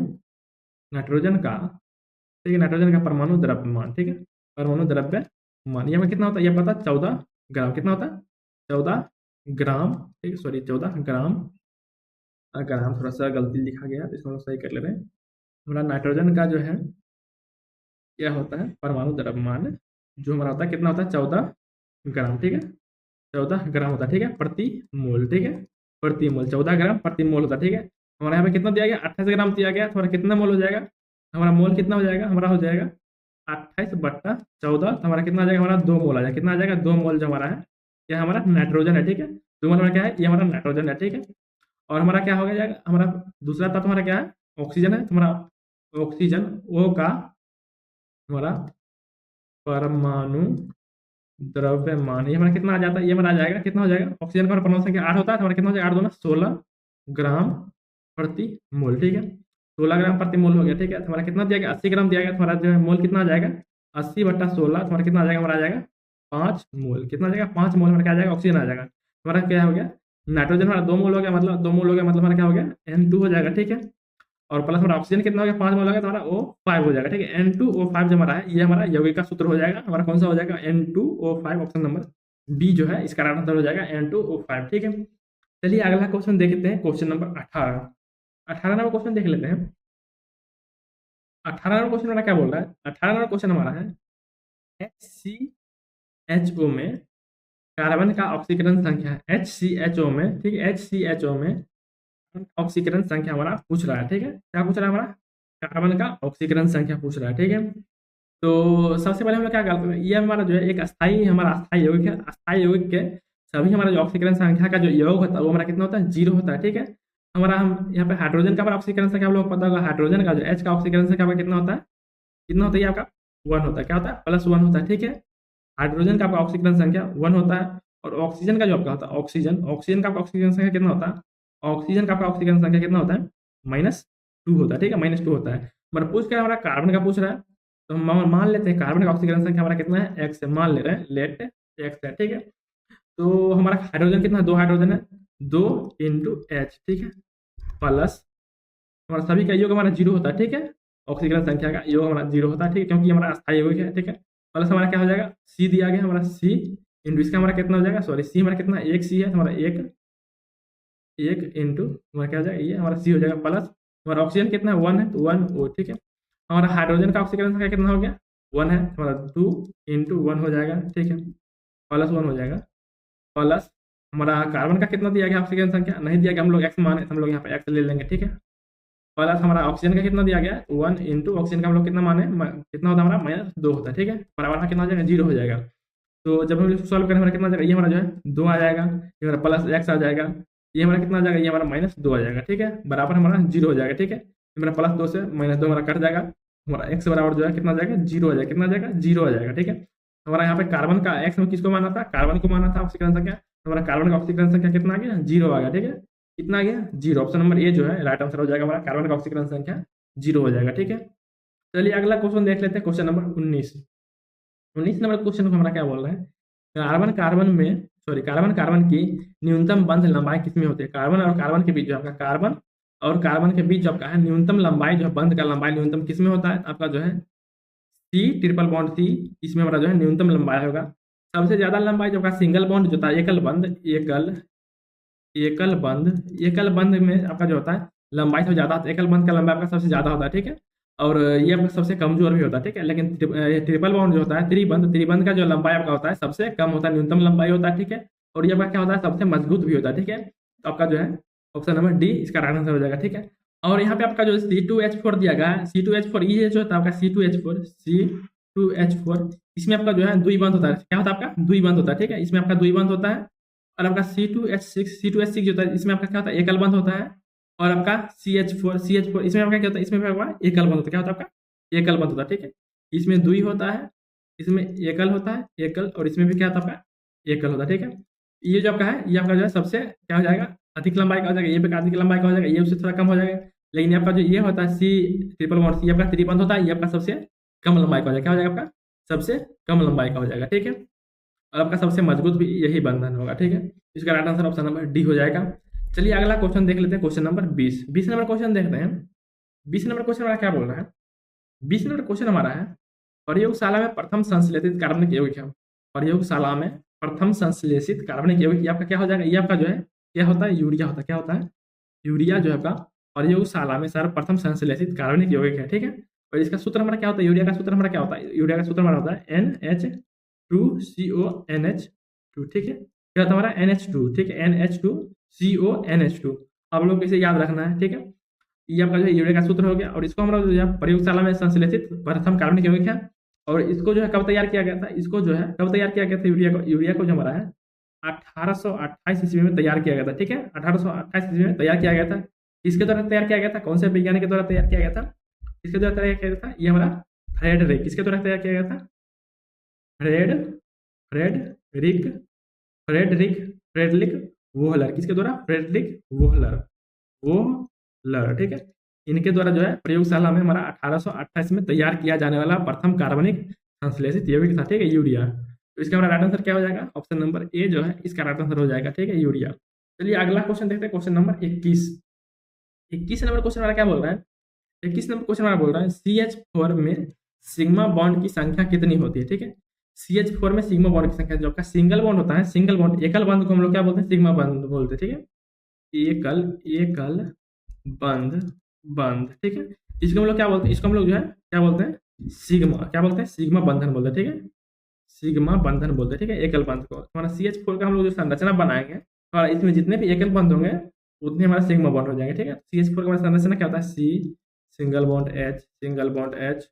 नाइट्रोजन का, ठीक है, नाइट्रोजन का परमाणु द्रव्यमान, ठीक है, परमाणु द्रव्यमान ये हमें कितना होता है? ये पता 14 ग्राम। कितना होता है? 14 ग्राम, ठीक है, सॉरी 14 ग्राम। ग्राम थोड़ा सा गलती लिखा गया तो इसको हम लोग सही कर ले रहे हैं। हमारा नाइट्रोजन का जो है क्या होता है? परमाणु द्रव्यमान जो हमारा होता है कितना होता है? 14 ग्राम, ठीक है। 14 ग्राम होता है, ठीक है, प्रति मोल, ठीक है, प्रति मोल 14 ग्राम प्रति मोल होता है, ठीक है। हमारा यहाँ पे कितना दिया गया, 28 ग्राम दिया गया, तो हमारा कितना मोल हो जाएगा, हमारा मोल कितना हो जाएगा, हमारा हो जाएगा 28/14, तो हमारा कितना आ जाएगा, हमारा 2 मोल आ जाएगा, कितना आ जाएगा, 2 मोल जो हमारा है, ये हमारा नाइट्रोजन है, ठीक है, 2 मोल हमारा क्या है, ये हमारा नाइट्रोजन है, ठीक है। और हमारा क्या हो जाएगा, हमारा दूसरा तत्व हमारा क्या है, ऑक्सीजन है, तो हमारा ऑक्सीजन ओ का हमारा परमाणु द्रव्यमान, ये हमारा कितना आ जाता है, ये हमारा आ जाएगा, कितना हो जाएगा, ऑक्सीजन का हमारा परमाणु संख्या 8 होता है, तो हमारा कितना हो जाएगा, 8 दूना 16 ग्राम प्रति मोल, ठीक है, 16 ग्राम प्रति मोल हो गया, ठीक है। तो हमारा कितना दिया गया, 80 ग्राम दिया गया, तो हमारा जो है मोल कितना आ जाएगा, 80/16, तो हमारा कितना आ जाएगा, हमारा आ जाएगा 5 मोल, कितना आ जाएगा, 5 मोल हमारा क्या आ जाएगा, ऑक्सीजन आ जाएगा। हमारा क्या हो गया, नाइट्रोजन हमारा 2 मोल हो गया, मतलब 2 मोल हो गया, मतलब हमारा क्या हो गया, N2 हो जाएगा, ठीक है। और प्लस हमारा ऑक्सीजन कितना हो गया, 5 मोल हो गया, तो हमारा O5 हो जाएगा, ठीक है। N2O5 जो हमारा है, ये हमारा यौगिक का सूत्र हो जाएगा, हमारा कौन सा हो जाएगा, N2O5, ऑप्शन नंबर डी जो है इसका राइट आंसर हो जाएगा N2O5, ठीक है। चलिए अगला क्वेश्चन देखते हैं, क्वेश्चन नंबर 18। 18 नंबर क्वेश्चन देख लेते हैं। 18 नंबर क्वेश्चन हमारा क्या बोल रहा है, 18 नंबर क्वेश्चन हमारा है HCHO में कार्बन का ऑक्सीकरण संख्या है, HCHO में, ठीक है, HCHO में ऑक्सीकरण संख्या हमारा पूछ रहा है, ठीक है, क्या पूछ रहा है, हमारा कार्बन का ऑक्सीकरण संख्या पूछ रहा है, ठीक है। तो सबसे पहले हम लोग क्या करते हैं, ये हमारा जो है एक अस्थाई, हमारा अस्थाई यौगिक है, अस्थाई यौगिक के सभी हमारा जो ऑक्सीकरण संख्या का जो योग होता है वो हमारा कितना होता है, 0 होता है, ठीक है। हमारा हम यहाँ पे हाइड्रोजन का हमारा ऑक्सीकरण संख्या आप लोग को पता होगा, हाइड्रोजन का जो H का ऑक्सीकरण संख्या आपका कितना होता है, कितना होता है, ये आपका 1 होता है, क्या होता है, +1 होता है, ठीक है। हाइड्रोजन का आपका ऑक्सीकरण संख्या 1 होता है, और ऑक्सीजन का जो आपका होता है, ऑक्सीजन, ऑक्सीजन का आपका ऑक्सीकरण संख्या कितना होता है, ऑक्सीजन का आपका ऑक्सीकरण संख्या कितना होता है, -2 होता है, ठीक है, -2 होता है। हमारा पूछ क्या है, हमारा कार्बन का पूछ रहा है, तो हम मान लेते हैं कार्बन का ऑक्सीकरण संख्या हमारा कितना है, x है, मान ले रहे हैं, लेट x है, ठीक है। तो हमारा हाइड्रोजन कितना है, 2 हाइड्रोजन है, 2 × H, ठीक है, प्लस हमारा सभी का योग हमारा 0 होता है, ठीक है, ऑक्सीकरण संख्या का योग हमारा 0 होता है, ठीक है, क्योंकि हमारा अस्थायी यौगिक है, ठीक है। प्लस हमारा क्या हो जाएगा, C दिया गया हमारा, C इंटू इसका हमारा कितना हो जाएगा, सॉरी C हमारा कितना, 1 C है, तो हमारा 1 इंटू हमारा क्या हो जाएगा, ये हमारा C हो जाएगा, प्लस हमारा ऑक्सीजन कितना है, 1 है, तो 1 O, ठीक है। हमारा हाइड्रोजन का ऑक्सीकरण संख्या कितना हो गया, 1 है, हमारा 2 × 1 हो जाएगा, ठीक है, +1 हो जाएगा, प्लस हमारा कार्बन का कितना दिया गया ऑक्सीकरण संख्या, नहीं दिया गया, हम लोग x माने, तो हम लोग यहाँ पे x ले लेंगे, ठीक है। प्लस हमारा ऑक्सीजन का कितना दिया गया, 1 × ऑक्सीजन का हम लोग कितना माने, कितना होता है हमारा, -2 होता है, ठीक है, बराबर में कितना हो जाएगा, 0 हो जाएगा। तो जब हम लोग सॉल्व करें, हमारा कितना आ जाएगा, ये हमारा जो है 2 आ जाएगा, ये हमारा प्लस x आ जाएगा, ये हमारा कितना आ जाएगा, ये हमारा -2 आ जाएगा, ठीक है, बराबर हमारा 0 हो जाएगा, ठीक है। हमारा +2 से -2 हमारा कट जाएगा, हमारा x बराबर जो है कितना आ जाएगा, 0 आ जाएगा, कितना आ जाएगा, 0 आ जाएगा, ठीक है। हमारा यहाँ पे कार्बन का x में किसको माना था, कार्बन को माना था ऑक्सीकरण संख्या, हमारा कार्बन का ऑक्सीकरण संख्या कितना आ गया, 0 आ गया, ठीक है, कितना आ गया, 0, ऑप्शन नंबर ए जो है राइट आंसर हो जाएगा, हमारा कार्बन का ऑक्सीकरण संख्या 0 हो जाएगा, ठीक है। चलिए अगला क्वेश्चन देख लेते हैं, क्वेश्चन नंबर 19। 19 नंबर क्वेश्चन को हमारा क्या बोल रहा है, कार्बन कार्बन की न्यूनतम बंध लंबाई कितनी होती है, कार्बन और कार्बन के बीच जो आपका, कार्बन और कार्बन के बीच जो आपका है न्यूनतम लंबाई जो है, बंध का लंबाई न्यूनतम किसमें होता है, आपका जो है C ट्रिपल बॉन्ड C, इसमें हमारा जो है न्यूनतम लंबाई होगा। सबसे ज्यादा लंबाई जो आपका सिंगल बॉन्ड जो होता है, एकल बंध में आपका जो होता है लंबाई सबसे ज्यादा, एकल बंध का लंबाई आपका सबसे ज्यादा होता है, ठीक है, और ये आपका सबसे कमजोर भी होता है, ठीक है। लेकिन ट्रिपल बॉन्ड जो होता है, त्रिबंध का जो लंबाई आपका होता है सबसे कम होता है, न्यूनतम लंबाई होता है, ठीक है, और ये आपका क्या होता है, सबसे मजबूत भी होता है, ठीक है। तो आपका जो है ऑप्शन नंबर डी इसका राइट आंसर हो जाएगा, ठीक है। और यहाँ पे आपका जो C2H4 दिया गया है, C2H4 ये जो होता है आपका C2H4, इसमें आपका जो है द्विबंध होता है, क्या होता है आपका, द्विबंध होता है, ठीक है, इसमें आपका द्विबंध होता है। और आपका C2H6 जो होता है, इसमें आपका क्या होता है, एकल बंध होता है। और आपका CH4 इसमें आपका क्या होता है, इसमें आपका एकल बंध होता है, क्या होता है आपका, एकल बंध होता है, ठीक है। इसमें द्वि होता है, इसमें एकल होता है, एकल, और इसमें भी क्या होता है आपका, एकल होता है, ठीक है। ये जो आपका है, ये आपका जो है सबसे क्या हो जाएगा, अधिक लंबाई का हो जाएगा, ये पे अधिक लंबाई का हो जाएगा, ये उससे थोड़ा कम हो जाएगा। लेकिन आपका जो ये होता है C ट्रिपल बॉन्ड, ये आपका त्रिबंध होता है, ये आपका सबसे कम लंबाई का हो जाएगा, क्या हो जाएगा आपका, सबसे कम लंबाई का हो जाएगा, ठीक है। और आपका सबसे मजबूत भी यही बंधन होगा, ठीक है। इसका right answer option number D हो जाएगा। चलिए अगला क्वेश्चन देख लेते हैं, क्वेश्चन नंबर 20। 20 नंबर क्वेश्चन देखते हैं। 20 नंबर क्वेश्चन हमारा क्या बोल रहा है, 20 नंबर क्वेश्चन हमारा है, प्रयोगशाला में प्रथम संश्लेषित कार्बनिक यौगिक है, प्रयोगशाला में प्रथम संश्लेषित कार्बनिक यौगिक, ये आपका क्या हो जाएगा, ये आपका जो है क्या होता है, यूरिया होता है, क्या होता है, यूरिया जो है आपका प्रयोगशाला में सर्वप्रथम संश्लेषित कार्बनिक यौगिक है, ठीक है। और इसका सूत्र हमारा क्या होता है, यूरिया का सूत्र हमारा क्या होता है, यूरिया का सूत्र हमारा होता है NH2CONH2, ठीक है। क्या था हमारा NH2, ठीक है, NH2CONH2। आप लोग को इसे याद रखना है, ठीक है। ये आपका जो है यूरिया का सूत्र हो गया, और इसको हम लोग जो है प्रयोगशाला में संश्लेषित प्रथम कार्बनिक यौगिक है। और इसको जो है कब तैयार किया गया था, इसको जो है कब तैयार किया गया था, यूरिया को जो हमारा है 1828 ईस्वी में तैयार किया गया था, ठीक है। 1828 ईस्वी में तैयार किया गया था। किसके द्वारा तैयार किया गया था, कौन से वैज्ञानिक के द्वारा तैयार किया गया था, किसके द्वारा तैयार किया गया था, ये हमारा फ्रेडरिक, किसके द्वारा तैयार किया गया था, Fred Friedrich Friedrich Friedrich Wohler, किसके द्वारा, फ्रेडरिक वोहलर, ठीक है। इनके द्वारा जो है प्रयोगशाला में हमारा 1828 में तैयार किया जाने वाला प्रथम कार्बनिक संश्लेषित यौगिक था, ठीक है, यूरिया। तो इसका हमारा राइट आंसर क्या हो जाएगा, ऑप्शन नंबर ए जो है इसका राइट आंसर हो जाएगा, ठीक है, यूरिया। चलिए अगला क्वेश्चन देखते हैं, क्वेश्चन नंबर 21 नंबर क्वेश्चन हमारा क्या बोल रहा है, 21 नंबर क्वेश्चन हमारा बोल रहा है CH4 में सिग्मा बॉन्ड की संख्या कितनी होती है, ठीक है। CH4 में सिग्मा बॉन्ड की संख्या, जो आपका सिंगल बॉन्ड होता है, सिंगल बॉन्ड, एकल बंध को हम लोग क्या बोलते हैं, सिग्मा बंध बोलते हैं, ठीक है, एकल बंध, ठीक है। इसको हम लोग क्या बोलते हैं, इसको हम लोग जो है क्या बोलते हैं, सिग्मा, क्या बोलते हैं, सिग्मा बंधन बोलते हैं, ठीक है, सिग्मा बंधन बोलते हैं, ठीक है, एकल बंध को। हमारा CH4 का हम लोग जो संरचना बनाएंगे, और इसमें जितने भी एकल बंध होंगे उतने हमारा सिग्मा बॉन्ड हो जाएंगे, ठीक है। CH4 का संरचना क्या होता है, C single bond H single bond H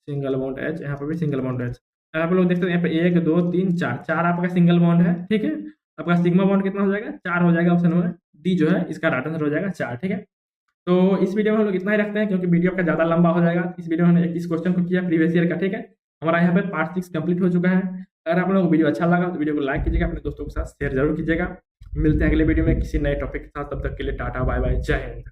single bond H, यहाँ पर भी सिंगल बॉन्ड H। आप लोग देखते हैं यहाँ पे 1 2 3 4 आपका सिंगल बॉन्ड है, ठीक है। आपका सिग्मा बॉन्ड कितना हो जाएगा, 4 हो जाएगा, ऑप्शन नंबर डी जो है इसका राइट आंसर हो जाएगा 4, ठीक है। तो इस वीडियो में हम लोग इतना ही रखते हैं, क्योंकि वीडियो आपका ज़्यादा लंबा हो जाएगा। इस वीडियो में हमने इस क्वेश्चन को किया प्रीवियस ईयर का, ठीक है। हमारा यहाँ पे पार्ट 6 कंप्लीट हो चुका है। अगर आप लोगों को वीडियो अच्छा लगा तो वीडियो को लाइक कीजिएगा, अपने दोस्तों के साथ शेयर जरूर कीजिएगा। मिलते हैं अगले वीडियो में किसी नए टॉपिक के साथ, तब तक के लिए टाटा बाय बाय, जय हिंद।